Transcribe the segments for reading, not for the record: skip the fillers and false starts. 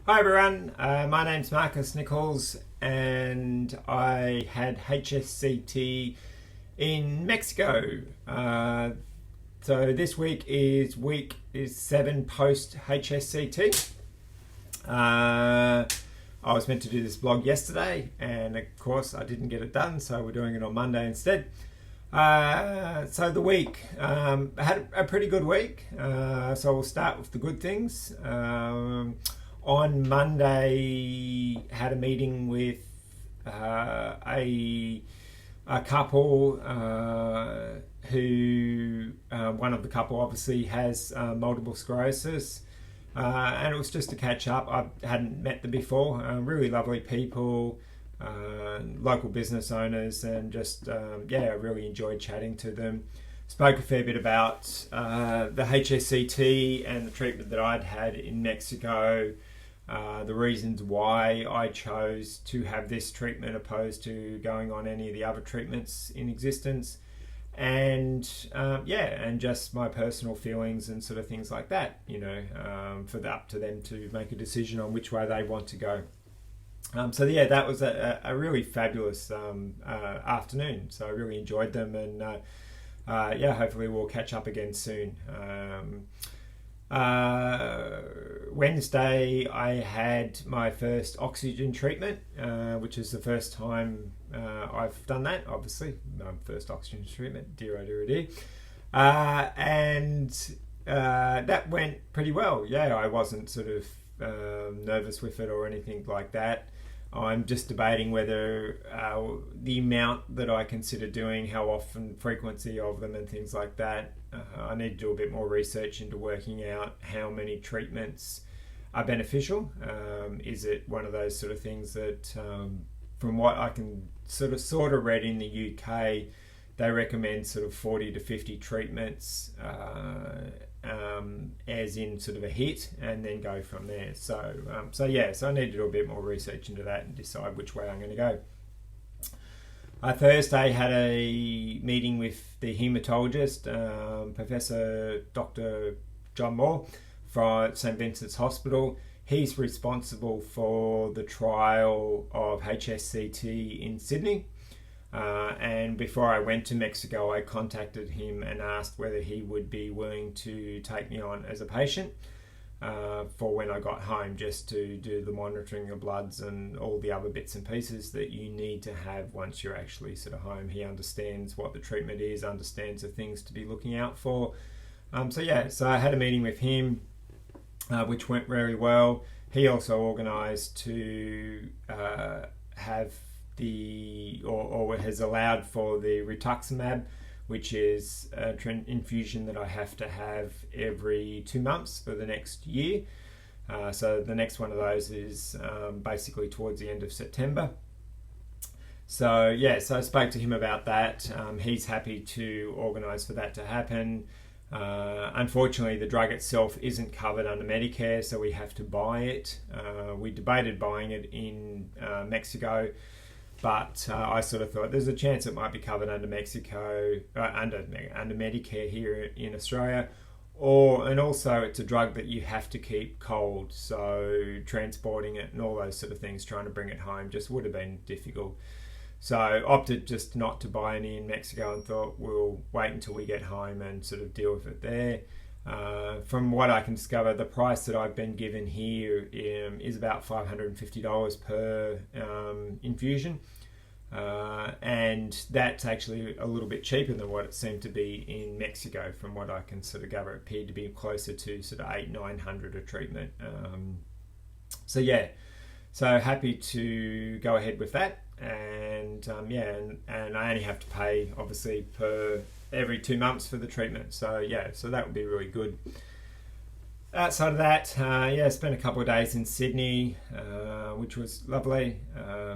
Hi everyone, my name's Marcus Nichols and I had HSCT in Mexico. So this week is 7 post HSCT. I was meant to do this blog yesterday and of course I didn't get it done, so we're doing it on Monday instead. So the week, I had a pretty good week, so we'll start with the good things. On Monday, had a meeting with a couple who one of the couple obviously has multiple sclerosis, and it was just to catch up. I hadn't met them before. Really lovely people, local business owners, and just I really enjoyed chatting to them. Spoke a fair bit about the HSCT and the treatment that I'd had in Mexico. The reasons why I chose to have this treatment opposed to going on any of the other treatments in existence, and and just my personal feelings and sort of things like that, up to them to make a decision on which way they want to go. That was a really fabulous afternoon, so I really enjoyed them, and hopefully we'll catch up again soon. Wednesday, I had my first oxygen treatment, which is the first time I've done that. Obviously, my first oxygen treatment, dear oh dear oh dear. That went pretty well. Yeah, I wasn't sort of nervous with it or anything like that. I'm just debating whether the amount that I consider doing, how often, frequency of them, and things like that. I need to do a bit more research into working out how many treatments are beneficial. Is it one of those sort of things that, from what I can sort of read in the UK, they recommend sort of 40 to 50 treatments as in sort of a hit, and then go from there. So I need to do a bit more research into that and decide which way I'm going to go. Thursday, had a meeting with the haematologist, Professor Dr. John Moore from St Vincent's Hospital. He's responsible for the trial of HSCT in Sydney. And before I went to Mexico, I contacted him and asked whether he would be willing to take me on as a patient for when I got home, just to do the monitoring of bloods and all the other bits and pieces that you need to have once you're actually sort of home. He understands what the treatment is, understands the things to be looking out for. So I had a meeting with him, which went very well. He also organised to have or has allowed for the rituximab, which is an infusion that I have to have every 2 months for the next year. So the next one of those is basically towards the end of September. So I spoke to him about that. He's happy to organise for that to happen. Unfortunately, the drug itself isn't covered under Medicare, so we have to buy it. We debated buying it in Mexico, but I sort of thought there's a chance it might be covered under under Medicare here in Australia, and also it's a drug that you have to keep cold, so transporting it and all those sort of things, trying to bring it home, just would have been difficult. So opted just not to buy any in Mexico and thought we'll wait until we get home and sort of deal with it there. From what I can discover, the price that I've been given here is about $550 per infusion, and that's actually a little bit cheaper than what it seemed to be in Mexico. From what I can sort of gather, it appeared to be closer to sort of $800-900 a treatment. So happy to go ahead with that, and I only have to pay obviously per every 2 months for the treatment. So that would be really good. Outside of that, spent a couple of days in Sydney, which was lovely,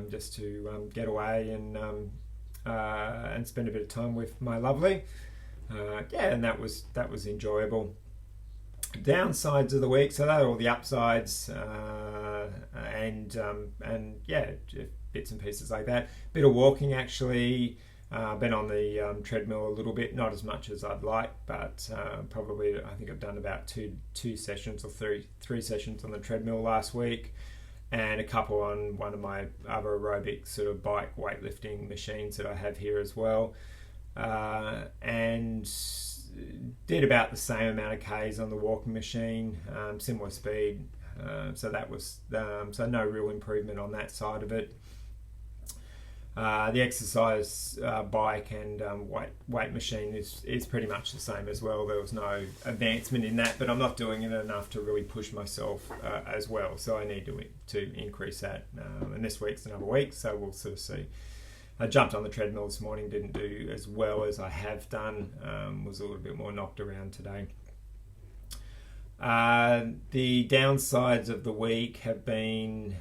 just to get away and spend a bit of time with my lovely. And that was enjoyable. Downsides of the week, so that are all the upsides, and bits and pieces like that. Bit of walking actually. Been on the treadmill a little bit, not as much as I'd like, but probably I think I've done about two sessions or three sessions on the treadmill last week, and a couple on one of my other aerobic sort of bike weightlifting machines that I have here as well, and did about the same amount of Ks on the walking machine, similar speed, so that was so no real improvement on that side of it. The exercise bike and weight machine is pretty much the same as well. There was no advancement in that, but I'm not doing it enough to really push myself as well. So I need to increase that. And this week's another week, so we'll sort of see. I jumped on the treadmill this morning, didn't do as well as I have done. Was a little bit more knocked around today. The downsides of the week have been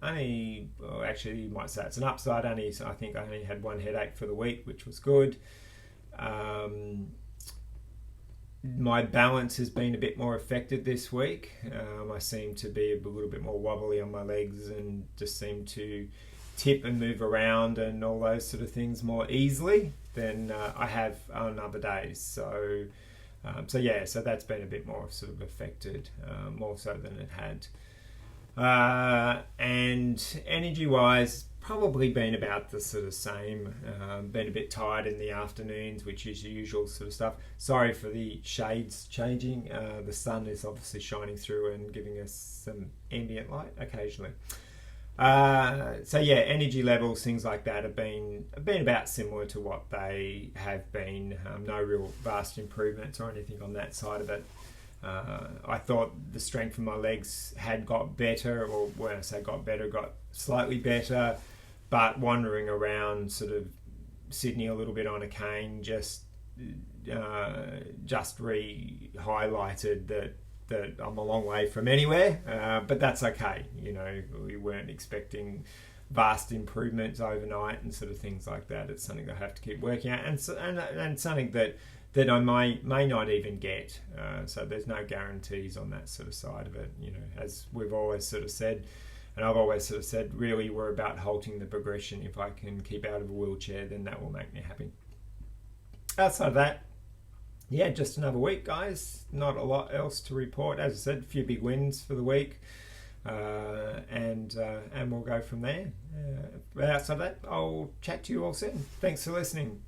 actually you might say it's an upside. I think I only had one headache for the week, which was good. My balance has been a bit more affected this week. I seem to be a little bit more wobbly on my legs and just seem to tip and move around and all those sort of things more easily than I have on other days. So that's been a bit more sort of affected, more so than it had. And energy-wise, probably been about the sort of same. Been a bit tired in the afternoons, which is the usual sort of stuff. Sorry for the shades changing. The sun is obviously shining through and giving us some ambient light occasionally. Energy levels, things like that have been about similar to what they have been. No real vast improvements or anything on that side of it. I thought the strength of my legs had got better, or when I say got better, got slightly better, but wandering around sort of Sydney a little bit on a cane just re-highlighted that I'm a long way from anywhere, but that's okay. You know, we weren't expecting vast improvements overnight and sort of things like that. It's something I have to keep working at, and something that I may not even get. So there's no guarantees on that sort of side of it. You know, as we've always sort of said, and I've always sort of said, really we're about halting the progression. If I can keep out of a wheelchair, then that will make me happy. Outside of that, yeah, just another week, guys. Not a lot else to report. As I said, a few big wins for the week, and we'll go from there. Outside of that, I'll chat to you all soon. Thanks for listening.